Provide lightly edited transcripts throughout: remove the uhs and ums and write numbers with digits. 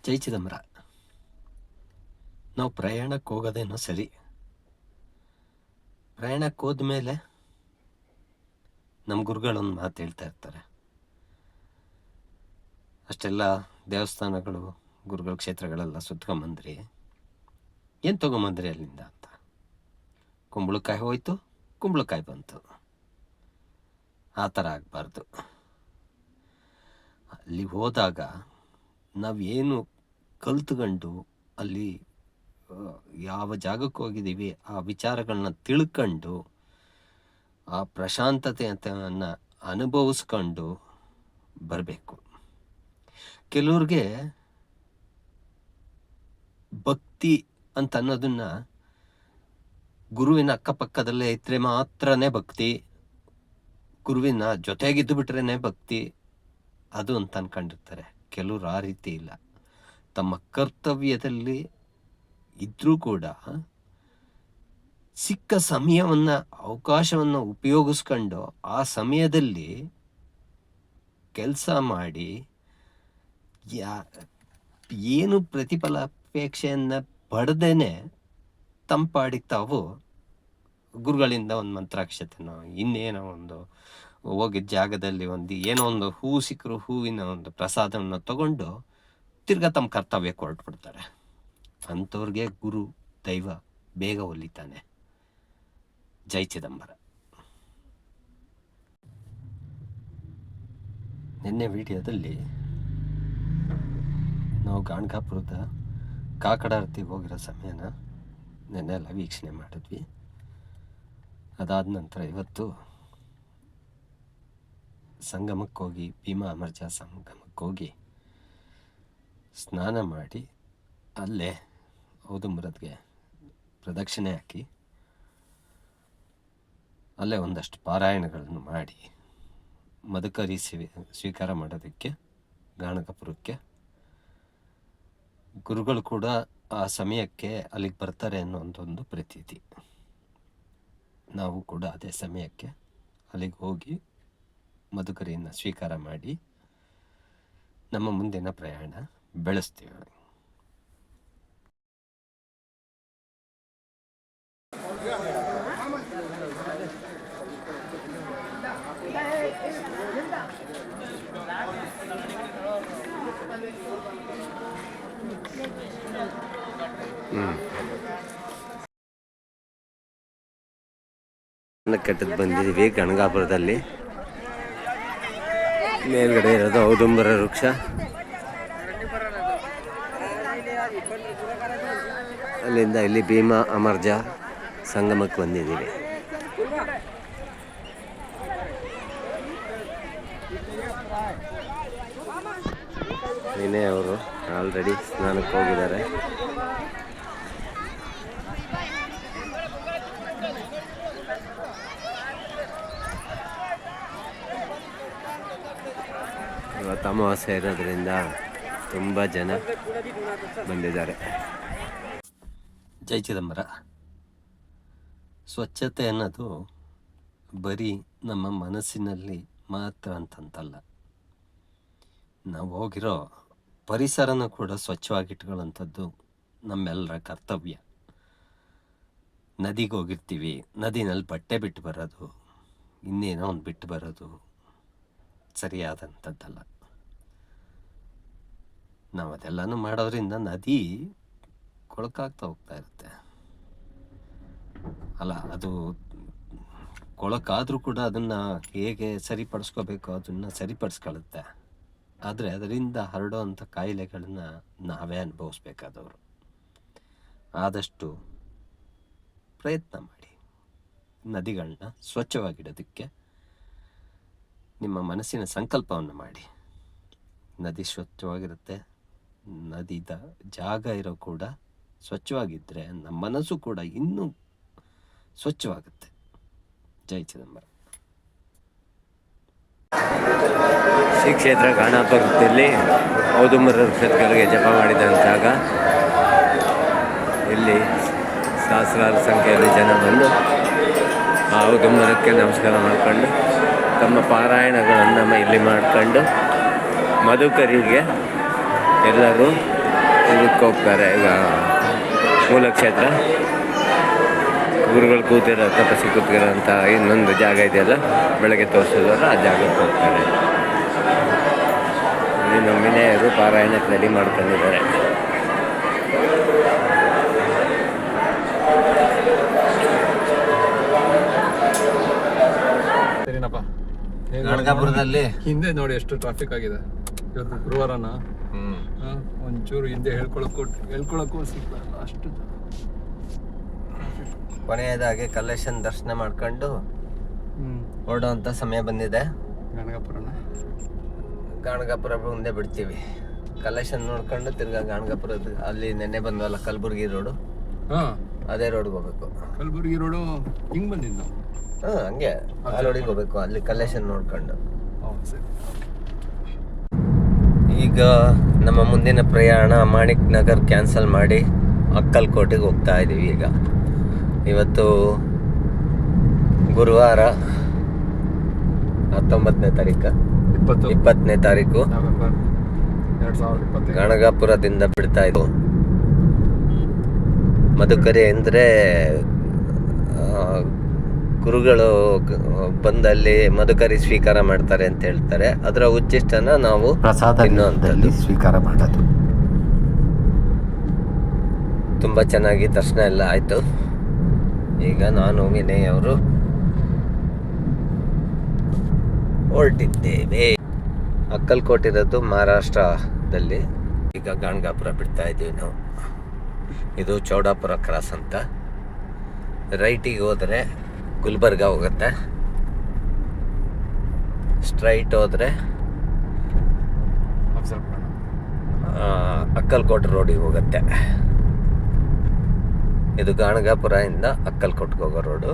ಜೈ ಚಿದಂಬರ. ನಾವು ಪ್ರಯಾಣಕ್ಕೆ ಹೋಗೋದೇನೋ ಸರಿ, ಪ್ರಯಾಣಕ್ಕೆ ಹೋದ್ಮೇಲೆ ನಮ್ಮ ಗುರುಗಳೊಂದು ಮಾತು ಹೇಳ್ತಾ ಇರ್ತಾರೆ. ಅಷ್ಟೆಲ್ಲ ದೇವಸ್ಥಾನಗಳು, ಗುರುಗಳ ಕ್ಷೇತ್ರಗಳೆಲ್ಲ ಸುತ್ಕೊಂಬಂದ್ರಿ, ಏನು ತೊಗೊಂಬಂದ್ರಿ ಅಲ್ಲಿಂದ ಅಂತ. ಕುಂಬಳಕಾಯಿ ಹೋಯ್ತು, ಕುಂಬಳಕಾಯಿ ಬಂತು. ಆ ಥರ ಆಗಬಾರ್ದು. ಅಲ್ಲಿ ಹೋದಾಗ ನಾವೇನು ಕಲ್ತ್ಕೊಂಡು ಅಲ್ಲಿ ಯಾವ ಜಾಗಕ್ಕೆ ಹೋಗಿದ್ದೀವಿ ಆ ವಿಚಾರಗಳನ್ನ ತಿಳ್ಕೊಂಡು ಆ ಪ್ರಶಾಂತತೆಯನ್ನು ಅನುಭವಿಸ್ಕೊಂಡು ಬರಬೇಕು. ಕೆಲವ್ರಿಗೆ ಭಕ್ತಿ ಅಂತ ಅನ್ನೋದನ್ನ ಗುರುವಿನ ಅಕ್ಕಪಕ್ಕದಲ್ಲೇ ಇದ್ರೆ ಮಾತ್ರನೇ ಭಕ್ತಿ, ಗುರುವಿನ ಜೊತೆಗಿದ್ದು ಬಿಟ್ರೇನೆ ಭಕ್ತಿ ಅದು ಅಂತ ಅನ್ಕೊಂಡಿರ್ತಾರೆ. ಕೆಲವರು ಆ ರೀತಿ ಇಲ್ಲ. ತಮ್ಮ ಕರ್ತವ್ಯದಲ್ಲಿ ಇದ್ರೂ ಕೂಡ ಸಿಕ್ಕ ಸಮಯವನ್ನು, ಅವಕಾಶವನ್ನು ಉಪಯೋಗಿಸ್ಕೊಂಡು ಆ ಸಮಯದಲ್ಲಿ ಕೆಲಸ ಮಾಡಿ ಏನು ಪ್ರತಿಫಲಾಪೇಕ್ಷೆಯನ್ನು ಪಡೆದೇನೆ ತಂಪಾಡಿಗೆ ತಾವು ಗುರುಗಳಿಂದ ಒಂದು ಮಂತ್ರಾಕ್ಷತೆನೋ ಇನ್ನೇನೋ ಒಂದು ಹೋಗಿದ್ದ ಜಾಗದಲ್ಲಿ ಏನೋ ಒಂದು ಹೂವು ಸಿಕ್ಕರು ಹೂವಿನ ಒಂದು ಪ್ರಸಾದವನ್ನು ತಗೊಂಡು ತಿರ್ಗಾ ತಮ್ಮ ಕರ್ತವ್ಯಕ್ಕೆ ಹೊರಟ್ಬಿಡ್ತಾರೆ. ಅಂಥವ್ರಿಗೆ ಗುರು ದೈವ ಬೇಗ ಒಲಿತಾನೆ. ಜೈ ಚಿದಂಬರ. ನಿನ್ನೆ ವಿಡಿಯೋದಲ್ಲಿ ನಾವು ಗಾಣಗಾಪುರದ ಕಾಕಡಾರತಿಗೆ ಹೋಗಿರೋ ಸಮಯನ ನೆನ್ನೆ ಎಲ್ಲ ವೀಕ್ಷಣೆ ಮಾಡಿದ್ವಿ. ಅದಾದ ನಂತರ ಇವತ್ತು ಸಂಗಮಕ್ಕೆ ಹೋಗಿ, ಭೀಮಾ ಅಮರ್ಜಾ ಸಂಗಮಕ್ಕೆ ಹೋಗಿ ಸ್ನಾನ ಮಾಡಿ ಅಲ್ಲೇ ಔದುಂಬರದ್ಗೆ ಪ್ರದಕ್ಷಿಣೆ ಹಾಕಿ ಅಲ್ಲೇ ಒಂದಷ್ಟು ಪಾರಾಯಣಗಳನ್ನು ಮಾಡಿ ಮದಕರಿ ಸ್ವೀಕಾರ ಮಾಡೋದಕ್ಕೆ ಗಾಣಗಾಪುರಕ್ಕೆ ಗುರುಗಳು ಕೂಡ ಆ ಸಮಯಕ್ಕೆ ಅಲ್ಲಿಗೆ ಬರ್ತಾರೆ ಅನ್ನೋ ಒಂದು ಪ್ರತೀತಿ. ನಾವು ಕೂಡ ಅದೇ ಸಮಯಕ್ಕೆ ಅಲ್ಲಿಗೆ ಹೋಗಿ ಮಧುಕರಿಯನ್ನು ಸ್ವೀಕಾರ ಮಾಡಿ ನಮ್ಮ ಮುಂದಿನ ಪ್ರಯಾಣ ಬೆಳೆಸ್ತೀವಿ. ಕೆಟ್ಟದ್ದು ಬಂದಿದ್ದೀವಿ ಗಣಗಾಪುರದಲ್ಲಿ. ಮೇಲ್ಗಡೆ ಇರೋದು ಔದುಂಬರ ವೃಕ್ಷ, ಅಲ್ಲಿಂದ ಇಲ್ಲಿ ಭೀಮಾ ಅಮರ್ಜಾ ಸಂಗಮಕ್ಕೆ ಬಂದಿದ್ದೀವಿ. ಏನೇ ಅವರು ಆಲ್ರೆಡಿ ಸ್ನಾನಕ್ಕೆ ಹೋಗಿದ್ದಾರೆ. ಇವತ್ತು ಅಮಾವಾಸ್ಯೆ ಇರೋದ್ರಿಂದ ತುಂಬ ಜನ ಬಂದಿದ್ದಾರೆ. ಜೈ ಚಿದಂಬರ. ಸ್ವಚ್ಛತೆ ಅನ್ನೋದು ಬರೀ ನಮ್ಮ ಮನಸ್ಸಿನಲ್ಲಿ ಮಾತ್ರ ಅಂತಲ್ಲ, ನಾವು ಹೋಗಿರೋ ಪರಿಸರನ ಕೂಡ ಸ್ವಚ್ಛವಾಗಿಟ್ಕೊಳ್ಳೋಂಥದ್ದು ನಮ್ಮೆಲ್ಲರ ಕರ್ತವ್ಯ. ನದಿಗೆ ಹೋಗಿರ್ತೀವಿ, ನದಿನಲ್ಲಿ ಬಟ್ಟೆ ಬಿಟ್ಟು ಬರೋದು, ಇನ್ನೇನೋ ಒಂದು ಬಿಟ್ಟು ಬರೋದು ಸರಿಯಾದಂಥದ್ದಲ್ಲ. ನಾವು ಅದೆಲ್ಲನೂ ಮಾಡೋದ್ರಿಂದ ನದಿ ಕೊಳಕಾಗ್ತಾ ಹೋಗ್ತಾ ಇರುತ್ತೆ ಅಲ್ಲ. ಅದು ಕೊಳಕಾದರೂ ಕೂಡ ಅದನ್ನು ಹೇಗೆ ಸರಿಪಡಿಸ್ಕೋಬೇಕು ಅದನ್ನು ಸರಿಪಡಿಸ್ಕೊಳ್ಳುತ್ತೆ. ಆದರೆ ಅದರಿಂದ ಹರಡೋ ಅಂಥ ಕಾಯಿಲೆಗಳನ್ನ ನಾವೇ ಅನುಭವಿಸ್ಬೇಕಾದವರು. ಆದಷ್ಟು ಪ್ರಯತ್ನ ಮಾಡಿ ನದಿಗಳನ್ನ ಸ್ವಚ್ಛವಾಗಿಡೋದಕ್ಕೆ ನಿಮ್ಮ ಮನಸ್ಸಿನ ಸಂಕಲ್ಪವನ್ನು ಮಾಡಿ. ನದಿ ಸ್ವಚ್ಛವಾಗಿರುತ್ತೆ, ನದಿದ ಜಾಗ ಇರೋ ಕೂಡ ಸ್ವಚ್ಛವಾಗಿದ್ದರೆ ನಮ್ಮ ಮನಸ್ಸು ಕೂಡ ಇನ್ನೂ ಸ್ವಚ್ಛವಾಗುತ್ತೆ. ಜೈ ಚಿದಂಬರ. ಶ್ರೀ ಕ್ಷೇತ್ರ ಗಾಣಾಪುರದಲ್ಲಿ ಔದುಂಬರ ವೃಕ್ಷಗಳಿಗೆ ಜಪ ಮಾಡಿದ ಜಾಗ. ಇಲ್ಲಿ ಸಹಸ್ರಾರು ಸಂಖ್ಯೆಯಲ್ಲಿ ಜನ ಬಂದು ಆ ಔದುಂಬರಕ್ಕೆ ನಮಸ್ಕಾರ ಮಾಡಿಕೊಂಡು ತಮ್ಮ ಪಾರಾಯಣಗಳನ್ನು ಇಲ್ಲಿ ಮಾಡಿಕೊಂಡು ಮಧುಕರಿಗೆ ಎಲ್ಲರೂ ಇದಕ್ಕೆ ಹೋಗ್ತಾರೆ. ಈಗ ಮೂಲ ಕ್ಷೇತ್ರ ಗುರುಗಳು ಕೂತಿರೋ ತಪಸ್ಸಿ ಕೂತಿರೋ ಅಂತ ಇನ್ನೊಂದು ಜಾಗ ಇದೆಯಲ್ಲ, ಬೆಳಗ್ಗೆ ತೋರಿಸಿದವಲ್ಲ ಆ ಜಾಗಕ್ಕೆ ಹೋಗ್ತಾರೆ. ಇಲ್ಲಿ ನಮ್ಮ ವಿನಯರು ಪಾರಾಯಣಕ್ಕೆ ರೆಡಿ ಮಾಡ್ಕೊಂಡಿದ್ದಾರೆ. ಸರಿನಪ್ಪ. ಗಣಗಾಪುರದಲ್ಲಿ ಹಿಂದೆ ನೋಡಿ ಎಷ್ಟು ಟ್ರಾಫಿಕ್ ಆಗಿದೆ ಇವತ್ತು ಗುರುವಾರನ. ಒಂಚೂರು ಹಿಂದೆ ಹೇಳ್ಕೊಳಕ್ಕೂ ಸಿಗ್ತಾ ಅಷ್ಟು. ಕೊನೆಯದಾಗಿ ಕಲ್ಲೇಶನ್ ದರ್ಶನ ಮಾಡ್ಕೊಂಡು ಹೊರಡುವಂಥ ಸಮಯ ಬಂದಿದೆ. ಗಾಣಗಾಪುರ ಮುಂದೆ ಬಿಡ್ತೀವಿ. ಕಲ್ಲೇಶನ್ ನೋಡ್ಕೊಂಡು ತಿರ್ಗಾ ಗಾಣಗಾಪುರದ ಅಲ್ಲಿ ನೆನ್ನೆ ಬಂದ್ವಲ್ಲ ಕಲಬುರ್ಗಿ ರೋಡು, ಅದೇ ರೋಡ್ಗೆ ಹೋಗ್ಬೇಕು. ಕಲಬುರ್ಗಿ ರೋಡು ಹಿಂಗ್ ಬಂದಿದ್ದು ಹಂಗೆ ಆ ರೋಡಿಗೆ ಹೋಗ್ಬೇಕು, ಅಲ್ಲಿ ಕಲ್ಲೇಶನ್ ನೋಡ್ಕೊಂಡು. ಈಗ ನಮ್ಮ ಮುಂದಿನ ಪ್ರಯಾಣ ಮಾಣಿಕ್ ನಗರ್ ಕ್ಯಾನ್ಸಲ್ ಮಾಡಿ ಅಕ್ಕಲ್ಕೋಟೆಗೆ ಹೋಗ್ತಾ ಇದ್ದೀವಿ. ಈಗ ಇವತ್ತು ಗುರುವಾರ 19ನೇ ತಾರೀಕು 20ನೇ ತಾರೀಕು ನವೆಂಬರ್ 2020. ಗಣಗಾಪುರದಿಂದ ಬಿಡ್ತಾ ಇದ್ವು. ಮಧುಕರಿ ಅಂದರೆ ಗುರುಗಳು ಬಂದಲ್ಲಿ ಮಧುಕರಿ ಸ್ವೀಕಾರ ಮಾಡ್ತಾರೆ ಅಂತ ಹೇಳ್ತಾರೆ. ಅದರ ಉಚ್ಚಿಷ್ಟನ ನಾವು ಪ್ರಸಾದದಲ್ಲಿ ಸ್ವೀಕಾರ ಮಾಡೋದು. ತುಂಬ ಚೆನ್ನಾಗಿ ದರ್ಶನ ಎಲ್ಲ ಆಯಿತು. ಈಗ ನಾನು ವಿನಯ್ ಅವರು ಹೊರಟಿದ್ದೇವೆ. ಅಕ್ಕಲ್ಕೋಟ್ ಮಹಾರಾಷ್ಟ್ರದಲ್ಲಿ. ಈಗ ಗಾಣಗಾಪುರ ಬಿಡ್ತಾ ಇದ್ದೀವಿ ನಾವು. ಇದು ಚೌಡಾಪುರ ಕ್ರಾಸ್ ಅಂತ. ರೈಟಿಗೆ ಹೋದರೆ ಗುಲ್ಬರ್ಗ ಹೋಗುತ್ತೆ, ಸ್ಟ್ರೈಟ್ ಹೋದರೆ ಅಕ್ಕಲ್ಕೋಟ್ ರೋಡಿಗೆ ಹೋಗುತ್ತೆ. ಇದು ಗಾಣಗಾಪುರದಿಂದ ಅಕ್ಕಲ್ಕೋಟ್ಗೆ ಹೋಗೋ ರೋಡು.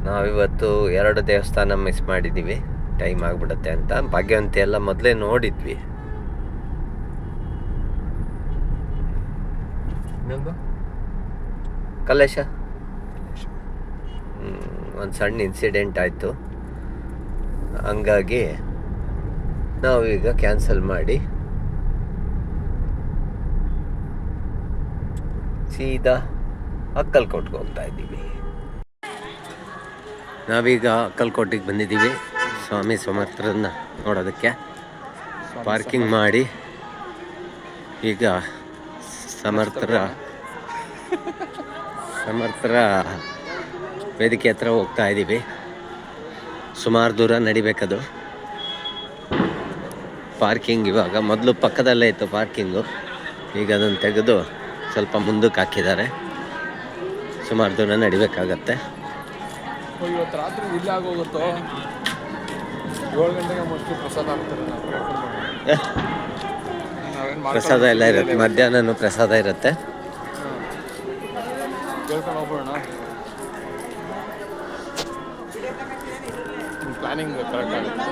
ನಾವಿವತ್ತು 2 ದೇವಸ್ಥಾನ ಮಿಸ್ ಮಾಡಿದ್ದೀವಿ, ಟೈಮ್ ಆಗಿಬಿಡುತ್ತೆ ಅಂತ. ಭಾಗ್ಯವಂತಿ ಎಲ್ಲ ಮೊದಲೇ ನೋಡಿದ್ವಿ. ಕಲ್ಲೇಶ ಒಂದು ಸಣ್ಣ ಇನ್ಸಿಡೆಂಟ್ ಆಯಿತು, ಹಂಗಾಗಿ ನಾವೀಗ ಕ್ಯಾನ್ಸಲ್ ಮಾಡಿ ಸೀದಾ ಅಕ್ಕಲ್ಕೋಟ್ಗೆ ಹೋಗ್ತಾ ಇದ್ದೀವಿ. ನಾವೀಗ ಅಕ್ಕಲ್ಕೋಟಿಗೆ ಬಂದಿದ್ದೀವಿ ಸ್ವಾಮಿ ಸಮರ್ಥರನ್ನ ನೋಡೋದಕ್ಕೆ. ಪಾರ್ಕಿಂಗ್ ಮಾಡಿ ಈಗ ಸಮರ್ಥರ ವೇದಿಕೆ ಹತ್ರ ಹೋಗ್ತಾ ಇದ್ದೀವಿ. ಸುಮಾರು ದೂರ ನಡಿಬೇಕದು. ಪಾರ್ಕಿಂಗ್ ಇವಾಗ ಮೊದಲು ಪಕ್ಕದಲ್ಲೇ ಇತ್ತು ಪಾರ್ಕಿಂಗು, ಈಗ ಅದನ್ನು ತೆಗೆದು ಸ್ವಲ್ಪ ಮುಂದಕ್ಕೆ ಹಾಕಿದ್ದಾರೆ. ಸುಮಾರು ದೂರ ನಡಿಬೇಕಾಗತ್ತೆ. ಇವತ್ತು ರಾತ್ರಿ ಇಲ್ಲ ಆಗೋಗುತ್ತೋ. 7 ಗಂಟೆಗೆ ಮೋಸ್ಟ್ಲಿ ಪ್ರಸಾದ ಆಗ್ತಾರೆ. ಪ್ರಸಾದ ಎಲ್ಲ ಇರುತ್ತೆ, ಮಧ್ಯಾಹ್ನನೂ ಪ್ರಸಾದ ಇರುತ್ತೆ. ಕೇಳ್ಕೊಂಡು ಹೋಗ್ಬೋಣ. ಪ್ಲಾನಿಂಗ್ ಕರೆಕ್ಟ್ ಆಗುತ್ತೆ.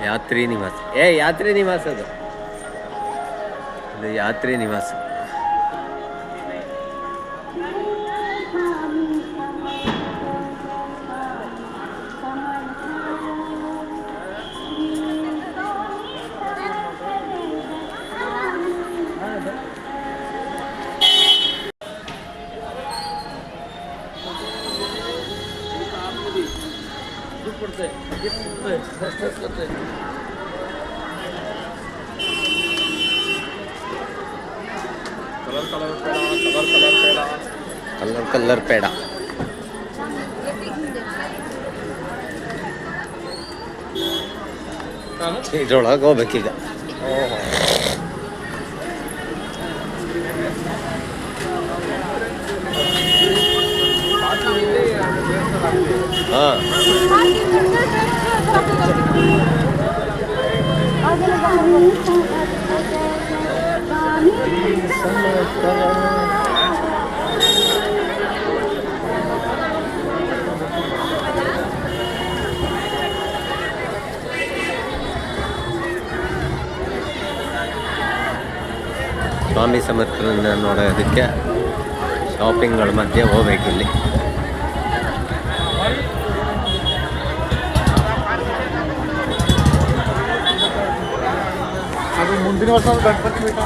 ಯಾತ್ರಿ ನಿವಾಸ. ಯಾತ್ರಿ ನಿವಾಸ ಅದು ಯಾತ್ರಿ ನಿವಾಸ. ಕಲರ್ ಪೇಡ ಇದ್ರೊಳಗೆ ಹೋಗ್ಬೇಕೀಗ. ಹಾಂ ಸ್ವಾಮಿ ಸಮರ್ಥರನ್ನ ನೋಡೋದಕ್ಕೆ ಶಾಪಿಂಗ್ಗಳ ಮಧ್ಯೆ ಹೋಗ್ಬೇಕಿಲ್ಲಿ. ಅದು ಮುಂದಿನ ವರ್ಷ ಗಣಪತಿ ಬೇಕಾ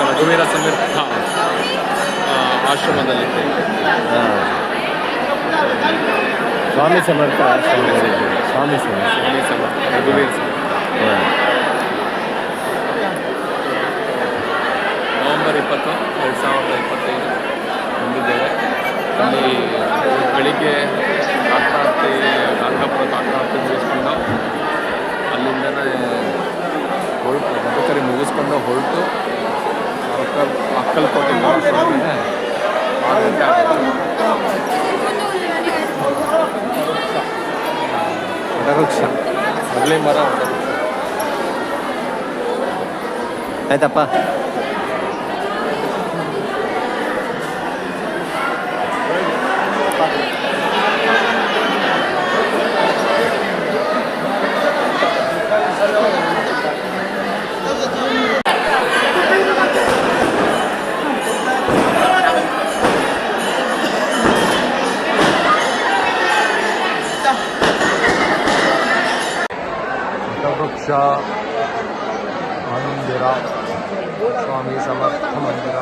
ರಘುವೀರ ಸಮರ್ಥ ಆಶ್ರಮದಲ್ಲಿ ಸ್ವಾಮಿ ಸಮರ್ಥ ಆಶ್ರಮದಲ್ಲಿ ಸ್ವಾಮಿ ಸಮರ್ಥ ರಘುವೀರ ನವೆಂಬರ್ 20, 2025 ಬಂದಿದ್ದೇವೆ. ಅಲ್ಲಿ ಬೆಳಿಗ್ಗೆ ಕಾಕರಾರ್ತಿ ಗಾಂಧಾಪುರ ಕಾಕರಾರ್ತಿ ಮುಗಿಸ್ಕೊಂಡು ಅಲ್ಲಿಂದನೇ ಹೊರಟು ಮಧುಕರಿ ಮುಗಿಸ್ಕೊಂಡು ಹೊರಟು ಅಕ್ಕಲ್ಕೋಟೆ ಬರೋಷ್ಟೊಳಗಡೆ 6 ಗಂಟೆ ಆಗುತ್ತೆ. ವಟವೃಕ್ಷ ಅರಳಿ ಮರ ವಟವೃಕ್ಷ. ಆಯ್ತಪ್ಪ. ವಟವೃಕ್ಷ ಮಂದಿರ, ಸ್ವಾಮಿ ಸಮರ್ಥ ಮಂದಿರ.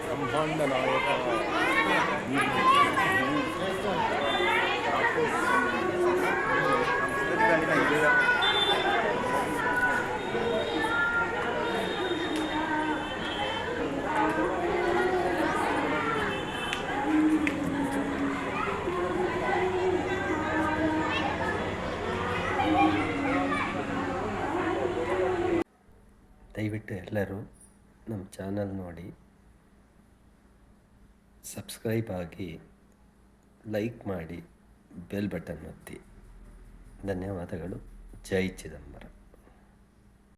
ಬ್ರಹ್ಮಾಂಡ ನಾಯಕ ದಯವಿಟ್ಟು ಎಲ್ಲರೂ ನಮ್ಮ ಚಾನಲ್ ನೋಡಿ ಸಬ್ಸ್ಕ್ರೈಬ್ ಆಗಿ ಲೈಕ್ ಮಾಡಿ ಬೆಲ್ ಬಟನ್ ಒತ್ತಿ. ಧನ್ಯವಾದಗಳು. ಜೈ ಚಿದಂಬರ.